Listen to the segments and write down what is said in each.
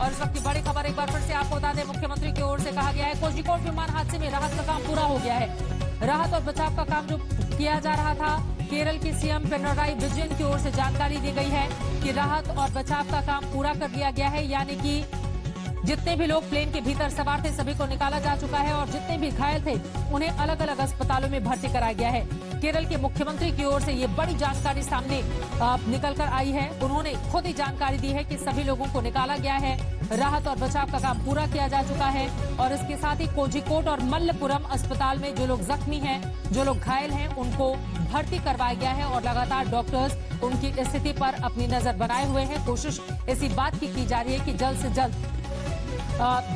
और इस वक्त की बड़ी खबर एक बार फिर से आपको बता दें, मुख्यमंत्री की ओर से कहा गया है कोझिकोड विमान हादसे में राहत का काम पूरा हो गया है। राहत और बचाव का काम जो किया जा रहा था, केरल के सीएम पिनराई विजयन की ओर से जानकारी दी गई है कि राहत और बचाव का काम पूरा कर लिया गया है, यानी कि जितने भी लोग प्लेन के भीतर सवार थे सभी को निकाला जा चुका है और जितने भी घायल थे उन्हें अलग अलग अस्पतालों में भर्ती कराया गया है। केरल के मुख्यमंत्री की ओर से ये बड़ी जानकारी सामने निकलकर आई है। उन्होंने खुद ही जानकारी दी है कि सभी लोगों को निकाला गया है, राहत और बचाव का काम पूरा किया जा चुका है और इसके साथ ही कोझिकोड और मल्लपुरम अस्पताल में जो लोग जख्मी हैं, जो लोग घायल हैं, उनको भर्ती करवाया गया है और लगातार डॉक्टर्स उनकी स्थिति पर अपनी नजर बनाए हुए हैं। कोशिश इसी बात की जा रही है कि जल्द से जल्द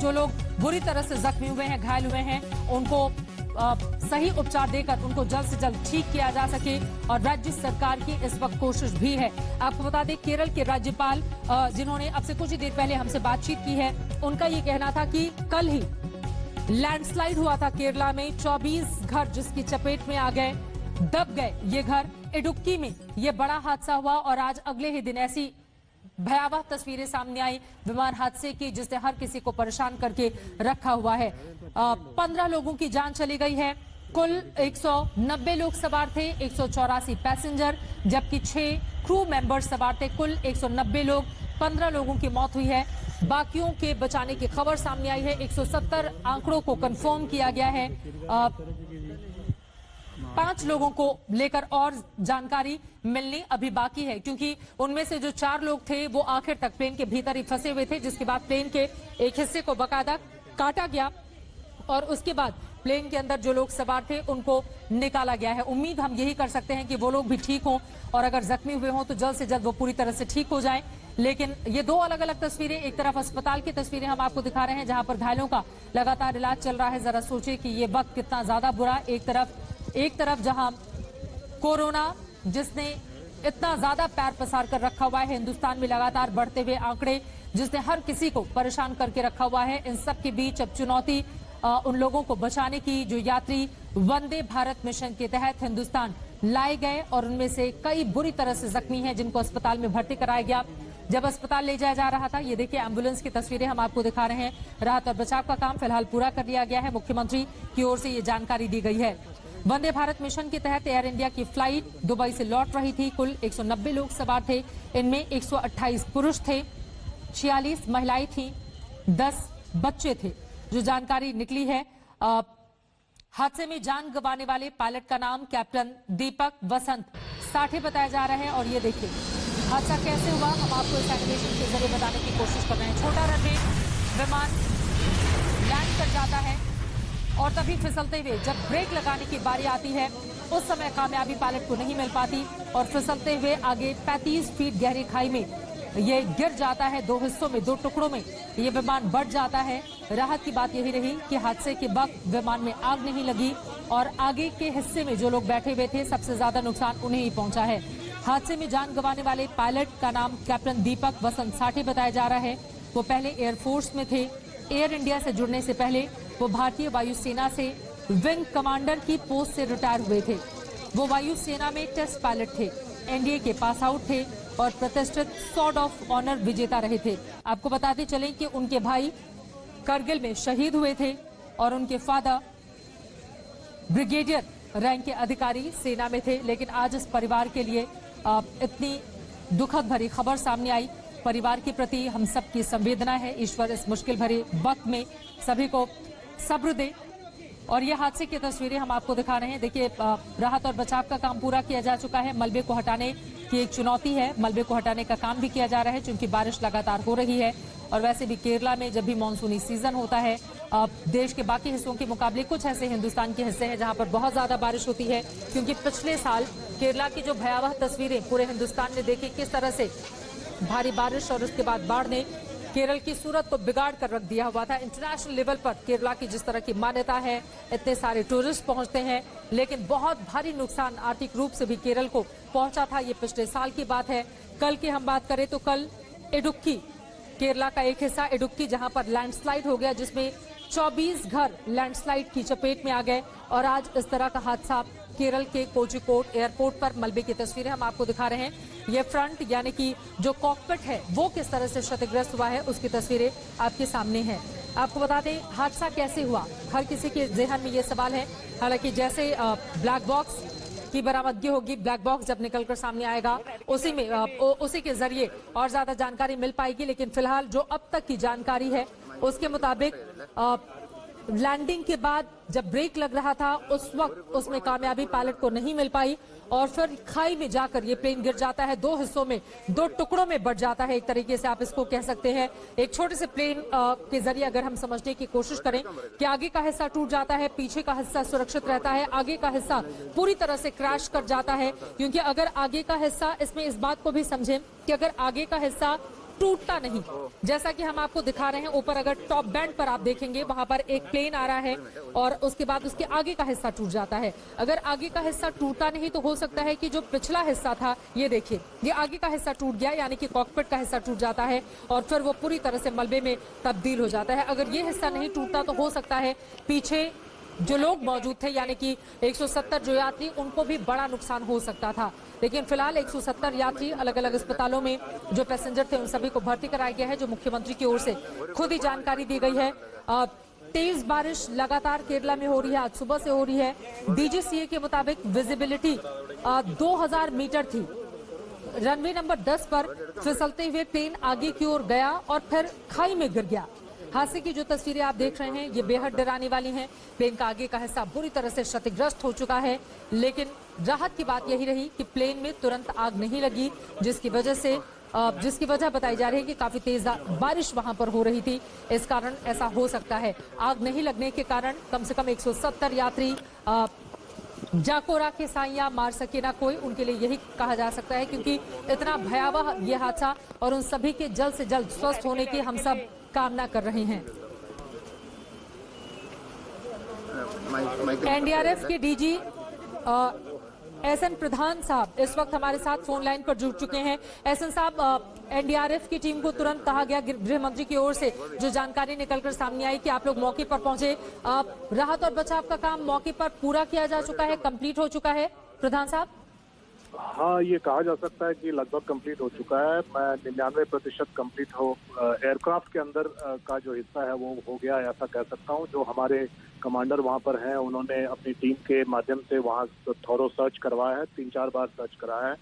जो लोग बुरी तरह से जख्मी हुए हैं, घायल हुए हैं, उनको सही उपचार देकर उनको जल्द से जल्द ठीक किया जा सके और राज्य सरकार की इस वक्त कोशिश भी है। आपको बता दें, केरल के राज्यपाल जिन्होंने अब से कुछ ही देर पहले हमसे बातचीत की है, उनका ये कहना था कि कल ही लैंडस्लाइड हुआ था केरला में, 24 घर जिसकी चपेट में आ गए, दब गए ये घर। इडुक्की में ये बड़ा हादसा हुआ और आज अगले ही दिन ऐसी भयावह तस्वीरें सामने आई विमान हादसे की, जिसने हर किसी को परेशान करके रखा हुआ है। 15 लोगों की जान चली गई है। कुल 190 लोग सवार थे, 184 पैसेंजर, जबकि 6 क्रू मेंबर्स सवार थे। कुल 190 लोग, 15 लोगों की मौत हुई है। बाकियों के बचाने की खबर सामने आई है। 170 आंकड़ों को कंफर्म किया गया है। 5 लोगों को लेकर और जानकारी मिलनी अभी बाकी है, क्योंकि उनमें से जो 4 लोग थे वो आखिर तक प्लेन के भीतर ही फंसे हुए थे, जिसके बाद प्लेन के एक हिस्से को बाकायदा काटा गया और उसके बाद प्लेन के अंदर जो लोग सवार थे उनको निकाला गया है। उम्मीद हम यही कर सकते हैं कि वो लोग भी ठीक हों और अगर जख्मी हुए हों तो जल्द से जल्द वो पूरी तरह से ठीक हो जाएं। लेकिन ये 2 अलग अलग तस्वीरें, एक तरफ अस्पताल की तस्वीरें हम आपको दिखा रहे हैं जहां पर घायलों का लगातार इलाज चल रहा है। जरा सोचिए कि ये वक्त कितना ज्यादा बुरा, एक तरफ जहां कोरोना जिसने इतना ज्यादा पैर पसार कर रखा हुआ है, हिंदुस्तान में लगातार बढ़ते हुए आंकड़े जिसने हर किसी को परेशान करके रखा हुआ है, इन सब के बीच अब चुनौती उन लोगों को बचाने की जो यात्री वंदे भारत मिशन के तहत हिंदुस्तान लाए गए और उनमें से कई बुरी तरह से जख्मी हैं जिनको अस्पताल में भर्ती कराया गया। जब अस्पताल ले जाया जा रहा था, ये देखिए एम्बुलेंस की तस्वीरें हम आपको दिखा रहे हैं। राहत और बचाव का काम फिलहाल पूरा कर लिया गया है। मुख्यमंत्री की ओर से ये जानकारी दी गई है। वंदे भारत मिशन के तहत एयर इंडिया की फ्लाइट दुबई से लौट रही थी। कुल 190 लोग सवार थे, इनमें 128 पुरुष थे, 46 महिलाएं थीं, 10 बच्चे थे। जो जानकारी निकली है, हादसे में जान गंवाने वाले पायलट का नाम कैप्टन दीपक वसंत साठे बताया जा रहा है। और ये देखिए हादसा कैसे हुआ, हम आपको इस एनिमेशन के जरिए बताने की कोशिश कर रहे हैं। छोटा रनवे, विमान लैंड कर जाता है और तभी फिसलते हुए जब ब्रेक लगाने की बारी आती है उस समय कामयाबी पायलट को नहीं मिल पाती और फिसलते हुए आगे 35 फीट गहरी खाई में ये गिर जाता है। 2 हिस्सों में, 2 टुकड़ों में ये विमान बढ़ जाता है। राहत की बात यही रही कि हादसे के वक्त विमान में आग नहीं लगी और आगे के हिस्से में जो लोग बैठे हुए थे सबसे ज्यादा नुकसान उन्हें ही पहुंचा है। हादसे में जान गंवाने वाले पायलट का नाम कैप्टन दीपक वसंत साठे बताया जा रहा है। वो पहले एयरफोर्स में थे। एयर इंडिया से जुड़ने से पहले वो भारतीय वायुसेना से विंग कमांडर की पोस्ट से रिटायर हुए थे। वो वायुसेना में टेस्ट पायलट थे, एनडीए के पास आउट थे और प्रतिष्ठित स्वॉर्ड ऑफ ऑनर विजेता रहे थे। आपको बताते चलें कि उनके भाई करगिल में शहीद हुए थे और उनके फादर ब्रिगेडियर रैंक के अधिकारी सेना में थे। लेकिन आज इस परिवार के लिए इतनी दुखद भरी खबर सामने आई। परिवार के प्रति हम सबकी संवेदना है। ईश्वर इस मुश्किल भरे वक्त में सभी को सब्र दे। और ये हादसे की तस्वीरें हम आपको दिखा रहे हैं। देखिए राहत और बचाव का काम पूरा किया जा चुका है। मलबे को हटाने की एक चुनौती है, मलबे को हटाने का काम भी किया जा रहा है क्योंकि बारिश लगातार हो रही है। और वैसे भी केरला में जब भी मानसूनी सीजन होता है, देश के बाकी हिस्सों के मुकाबले कुछ ऐसे हिंदुस्तान के हिस्से हैं जहां पर बहुत ज्यादा बारिश होती है, क्योंकि पिछले साल केरला की जो भयावह तस्वीरें पूरे हिंदुस्तान ने देखी, किस तरह से भारी बारिश और उसके बाद बाढ़ ने केरल की सूरत को बिगाड़ कर रख दिया हुआ था। इंटरनेशनल लेवल पर केरला की जिस तरह की मान्यता है, इतने सारे टूरिस्ट पहुंचते हैं, लेकिन बहुत भारी नुकसान आर्थिक रूप से भी केरल को पहुंचा था। ये पिछले साल की बात है। कल की हम बात करें तो कल इडुक्की, केरला का एक हिस्सा इडुक्की, जहां पर लैंडस्लाइड हो गया जिसमें 24 घर लैंडस्लाइड की चपेट में आ गए। और आज इस तरह का हादसा केरल के कोझिकोड एयरपोर्ट पर, मलबे की तस्वीरें हम आपको दिखा रहे हैं। ये फ्रंट यानी कि जो कॉकपिट है वो किस तरह से क्षतिग्रस्त हुआ है उसकी तस्वीरें आपके सामने हैं। आपको बता दें हादसा कैसे हुआ, हर किसी के ज़हन में ये सवाल है। हालांकि जैसे ब्लैक बॉक्स की बरामदगी होगी, ब्लैक बॉक्स जब निकलकर सामने आएगा उसी के जरिए और ज्यादा जानकारी मिल पाएगी। लेकिन फिलहाल जो अब तक की जानकारी है उसके मुताबिक लैंडिंग के बाद जब ब्रेक लग रहा था उस वक्त उसमें कामयाबी पायलट को नहीं मिल पाई और फिर खाई में जाकर ये प्लेन गिर जाता है, दो हिस्सों में, दो टुकड़ों में बट जाता है। एक तरीके से आप इसको कह सकते हैं एक छोटे से प्लेन के जरिए अगर हम समझने की कोशिश करें कि आगे का हिस्सा टूट जाता है, पीछे का हिस्सा सुरक्षित रहता है, आगे का हिस्सा पूरी तरह से क्रैश कर जाता है। क्योंकि अगर आगे का हिस्सा, इसमें इस बात को भी समझें कि अगर आगे का हिस्सा टूटता नहीं, जैसा कि हम आपको दिखा रहे हैं ऊपर अगर टॉप बैंड पर आप देखेंगे वहां पर एक प्लेन आ रहा है और उसके बाद उसके आगे का हिस्सा टूट जाता है। अगर आगे का हिस्सा टूटा नहीं तो हो सकता है कि जो पिछला हिस्सा था, ये देखिए ये आगे का हिस्सा टूट गया यानी कि कॉकपिट का हिस्सा टूट जाता है और फिर वो पूरी तरह से मलबे में तब्दील हो जाता है। अगर ये हिस्सा नहीं टूटता तो हो सकता है पीछे जो लोग मौजूद थे यानी कि 170 जो यात्री, उनको भी बड़ा नुकसान हो सकता था। लेकिन फिलहाल 170 यात्री अलग अलग अस्पतालों में जो पैसेंजर थे उन सभी को भर्ती कराया गया है, जो मुख्यमंत्री की ओर से खुद ही जानकारी दी गई है। तेज बारिश लगातार केरला में हो रही है, आज सुबह से हो रही है। डीजीसीए के मुताबिक विजिबिलिटी 2000 मीटर थी। रनवे नंबर 10 पर फिसलते हुए प्लेन आगे की ओर गया और फिर खाई में गिर गया। हादसे की जो तस्वीरें आप देख रहे हैं ये बेहद डराने वाली हैं। प्लेन का आगे का हिस्सा बुरी तरह से क्षतिग्रस्त हो चुका है, लेकिन राहत की बात यही रही कि प्लेन में तुरंत आग नहीं लगी, जिसकी वजह बताई जा रही है कि काफी तेज बारिश वहां पर हो रही थी, इस कारण ऐसा हो सकता है। आग नहीं लगने के कारण कम से कम 170 यात्री जाकोरा के साइया मार सके ना कोई, उनके लिए यही कहा जा सकता है। क्योंकि इतना भयावह ये हादसा और उन सभी के जल्द से जल्द स्वस्थ होने की हम सब कामना कर रहे हैं। एनडीआरएफ के डीजी एसएन प्रधान साहब इस वक्त हमारे साथ फोन लाइन पर जुड़ चुके हैं। एसएन साहब, एनडीआरएफ की टीम को तुरंत कहा गया, गृह मंत्री की ओर से जो जानकारी निकलकर सामने आई कि आप लोग मौके पर पहुंचे, राहत और बचाव का काम मौके पर पूरा किया जा चुका है, कंप्लीट हो चुका है प्रधान साहब? हाँ, ये कहा जा सकता है कि लगभग कंप्लीट हो चुका है। मैं 99% कंप्लीट हो एयरक्राफ्ट के अंदर का जो हिस्सा है वो हो गया, ऐसा कह सकता हूँ। जो हमारे कमांडर वहाँ पर हैं उन्होंने अपनी टीम के माध्यम से वहाँ थॉरो सर्च करवाया है, 3-4 बार सर्च कराया है।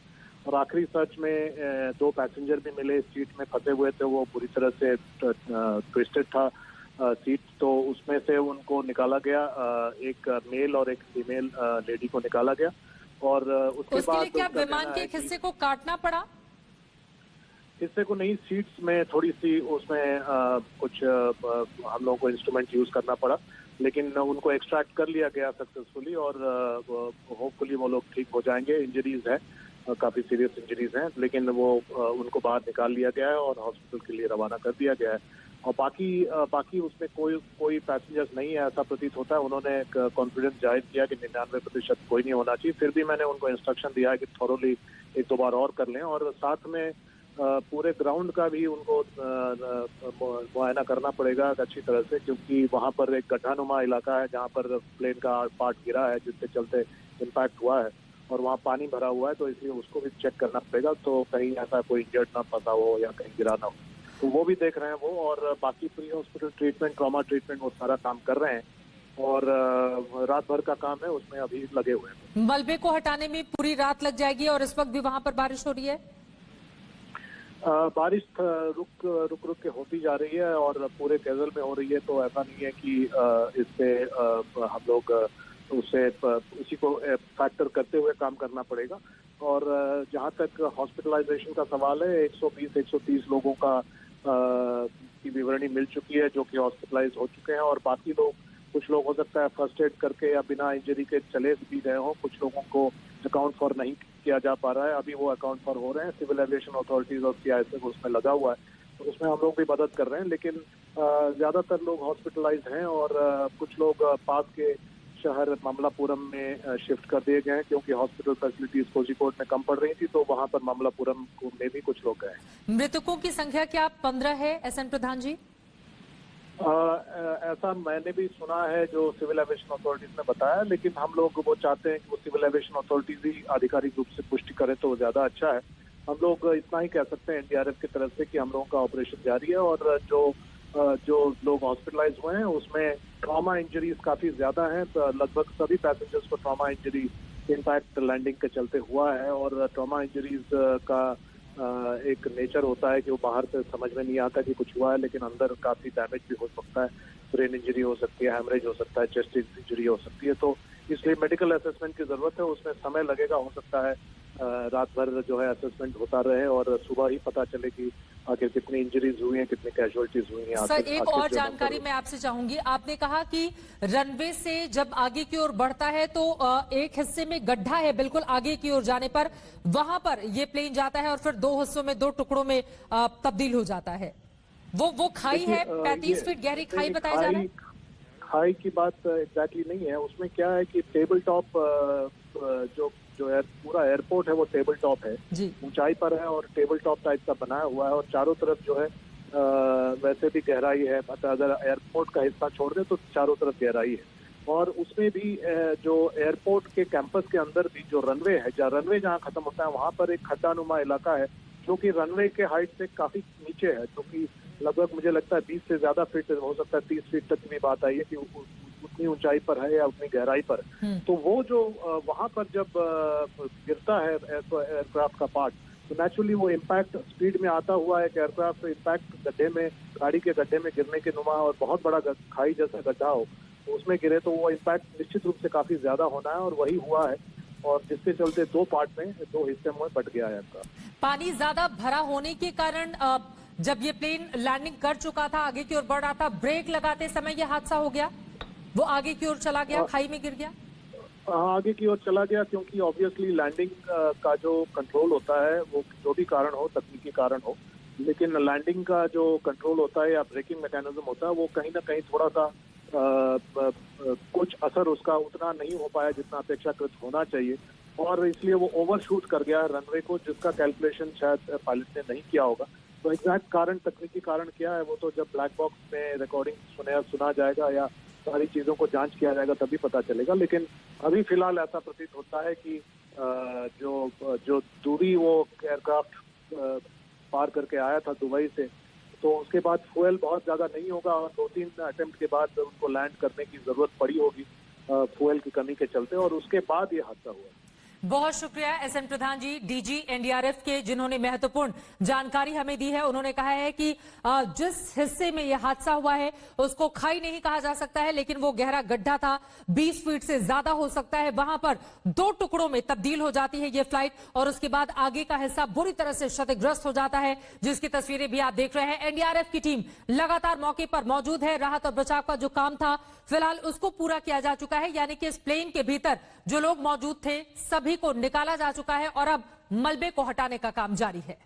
और आखिरी सर्च में 2 पैसेंजर भी मिले, सीट में फंसे हुए थे, वो पूरी तरह से ट्विस्टेड था सीट, तो उसमें से उनको निकाला गया। एक मेल और एक फीमेल लेडी को निकाला गया। और उसके बाद क्या विमान के हिस्से को काटना पड़ा? हिस्से को नहीं, सीट्स में थोड़ी सी उसमें कुछ हम लोगों को इंस्ट्रूमेंट यूज करना पड़ा, लेकिन उनको एक्सट्रैक्ट कर लिया गया सक्सेसफुली और होपफुली वो लोग ठीक हो जाएंगे। इंजरीज है, काफी सीरियस इंजरीज हैं, लेकिन वो उनको बाहर निकाल लिया गया है और हॉस्पिटल के लिए रवाना कर दिया गया है। और बाकी उसमें कोई पैसेंजर्स नहीं है ऐसा प्रतीत होता है। उन्होंने कॉन्फिडेंस जाहिर किया कि 99% कोई नहीं होना चाहिए। फिर भी मैंने उनको इंस्ट्रक्शन दिया है कि थॉरोली 1-2 बार और कर लें और साथ में पूरे ग्राउंड का भी उनको मुआयना करना पड़ेगा अच्छी तरह से, क्योंकि वहाँ पर एक गड्ढानुमा इलाका है जहाँ पर प्लेन का पार्ट गिरा है, जिसके चलते इम्पैक्ट हुआ है और वहाँ पानी भरा हुआ है, तो इसलिए उसको भी चेक करना पड़ेगा, तो कहीं ऐसा कोई इंजर्ड ना फंसा हो या कहीं गिरा ना हो, तो वो भी देख रहे हैं वो। और बाकी pre hospital treatment, trauma treatment, वो सारा काम कर रहे हैं और रात भर का काम है, उसमें अभी लगे हुए हैं। मलबे को हटाने में पूरी रात लग जाएगी और इस वक्त भी वहां पर बारिश हो रही है? बारिश रुक के होती जा रही है और पूरे केरल में हो रही है, तो ऐसा नहीं है कि इससे हम लोग उसी को फैक्टर करते हुए काम करना पड़ेगा। और जहाँ तक हॉस्पिटलाइजेशन का सवाल है, 120-130 लोगों की विवरणी मिल चुकी है जो कि हॉस्पिटलाइज हो चुके हैं और बाकी कुछ लोग हो सकता है फर्स्ट एड करके या बिना इंजरी के चले भी गए हों। कुछ लोगों को अकाउंट फॉर नहीं किया जा पा रहा है, अभी वो अकाउंट फॉर हो रहे हैं। सिविल एविएशन अथॉरिटीज और सीआईएसएफ उसमें लगा हुआ है, तो उसमें हम लोग भी मदद कर रहे हैं, लेकिन ज्यादातर लोग हॉस्पिटलाइज हैं और कुछ लोग पास के शहर मामलापुरम में शिफ्ट कर दिए गए हैं, क्योंकि हॉस्पिटल फैसिलिटीज कोझिकोड में कम पड़ रही थी, तो वहां पर मामलापुरम में भी कुछ लोग गए। मृतकों की संख्या क्या 15 है एसएन प्रधान जी? ऐसा मैंने भी सुना है जो सिविल एविएशन अथॉरिटीज ने बताया, लेकिन हम लोग वो चाहते हैं कि वो सिविल एविएशन अथॉरिटीज ही आधिकारिक रूप से पुष्टि करें तो ज्यादा अच्छा है। हम लोग इतना ही कह सकते हैं एनडीआरएफ की तरफ से कि हम लोगों का ऑपरेशन जारी है और जो लोग हॉस्पिटलाइज हुए हैं उसमें ट्रॉमा इंजरीज काफी ज्यादा हैं। तो लगभग सभी पैसेंजर्स को ट्रॉमा इंजरी इम्पैक्ट लैंडिंग के चलते हुआ है और ट्रॉमा इंजरीज का एक नेचर होता है कि वो बाहर से समझ में नहीं आता कि कुछ हुआ है, लेकिन अंदर काफी डैमेज भी हो सकता है। ब्रेन इंजरी हो सकती है, हैमरेज हो सकता है, चेस्ट इंजरी हो सकती है। तो इसलिए मेडिकल असेसमेंट की जरूरत है, उसमें समय लगेगा। हो सकता है रात भर जो है असेसमेंट होता रहे और सुबह ही पता चले कि आखिर कितनी इंजरीज हुई हैं, कितनी कैजुअलिटीज हुई हैं। सर, एक और जानकारी मैं आपसे चाहूंगी। आपने कहा कि रनवे से जब आगे की ओर बढ़ता है तो एक हिस्से में गड्ढा है बिल्कुल आगे की ओर जाने पर, वहां पर ये प्लेन जाता है और फिर दो हिस्सों में, दो टुकड़ों में तब्दील हो जाता है। वो खाई है, 35 फीट गहरी खाई बताया जा रहा है। खाई की बात एग्जैक्टली नहीं है। उसमें क्या है कि टेबल टॉप जो पूरा एयरपोर्ट है वो टेबल टॉप है, ऊंचाई पर है और टेबल टॉप टाइप का बनाया हुआ है और चारों तरफ जो है वैसे भी गहराई है। मतलब अगर एयरपोर्ट का हिस्सा छोड़ दे तो चारों तरफ गहराई है और उसमें भी जो एयरपोर्ट के कैंपस के अंदर भी जो रनवे है, रनवे जहाँ खत्म होता है वहां पर एक खड्डानुमा इलाका है जो कि रनवे के हाइट से काफी नीचे है, जो कि लगभग मुझे लगता है 20 से ज्यादा फीट, हो सकता है 30 फीट तक की भी बात आई है कि उतनी ऊंचाई पर है या उतनी गहराई पर। तो वो जो वहां पर जब गिरता है एयरक्राफ्ट का पार्ट, तो नेचुरली वो इम्पैक्ट स्पीड में आता हुआ एक एयरक्राफ्ट इम्पैक्ट गड्ढे में, गाड़ी के गड्ढे में गिरने के नुमा और बहुत बड़ा खाई जैसा गड्ढा हो उसमें गिरे तो वो इम्पैक्ट निश्चित रूप से काफी ज्यादा होना है और वही हुआ है और जिसके चलते दो पार्ट में, दो हिस्से में बट गया है। पानी ज्यादा भरा होने के कारण जब ये प्लेन लैंडिंग कर चुका था, आगे की ओर बढ़ रहा था, ब्रेक लगाते समय ये हादसा हो गया, वो आगे की ओर चला गया, खाई में गिर गया। आगे की ओर चला गया क्योंकि ऑब्वियसली लैंडिंग का जो कंट्रोल होता है वो जो भी कारण हो, तकनीकी कारण हो, लेकिन लैंडिंग का जो कंट्रोल होता है या ब्रेकिंग मैकेनिज्म होता है वो कहीं ना कहीं थोड़ा सा कुछ असर उसका उतना नहीं हो पाया जितना अपेक्षाकृत होना चाहिए और इसलिए वो ओवरशूट कर गया रनवे को, जिसका कैलकुलेशन शायद पायलट ने नहीं किया होगा। तो एग्जैक्ट कारण, तकनीकी कारण क्या है वो तो जब ब्लैक बॉक्स में रिकॉर्डिंग सुना जाएगा या सारी चीजों को जांच किया जाएगा तभी पता चलेगा। लेकिन अभी फिलहाल ऐसा प्रतीत होता है कि जो दूरी वो एयरक्राफ्ट पार करके आया था दुबई से, तो उसके बाद फ्यूल बहुत ज्यादा नहीं होगा और 2-3 अटेम्प्ट के बाद उनको लैंड करने की जरूरत पड़ी होगी फ्यूल की कमी के चलते और उसके बाद ये हादसा हुआ। बहुत शुक्रिया एसएन प्रधान जी, डीजी एनडीआरएफ के, जिन्होंने महत्वपूर्ण जानकारी हमें दी है। उन्होंने कहा है कि जिस हिस्से में यह हादसा हुआ है उसको खाई नहीं कहा जा सकता है, लेकिन वो गहरा गड्ढा था, 20 फीट से ज्यादा हो सकता है। वहां पर दो टुकड़ों में तब्दील हो जाती है ये फ्लाइट और उसके बाद आगे का हिस्सा बुरी तरह से क्षतिग्रस्त हो जाता है, जिसकी तस्वीरें भी आप देख रहे हैं। एनडीआरएफ की टीम लगातार मौके पर मौजूद है। राहत और बचाव का जो काम था फिलहाल उसको पूरा किया जा चुका है, यानी कि इस प्लेन के भीतर जो लोग मौजूद थे सभी को निकाला जा चुका है और अब मलबे को हटाने का काम जारी है।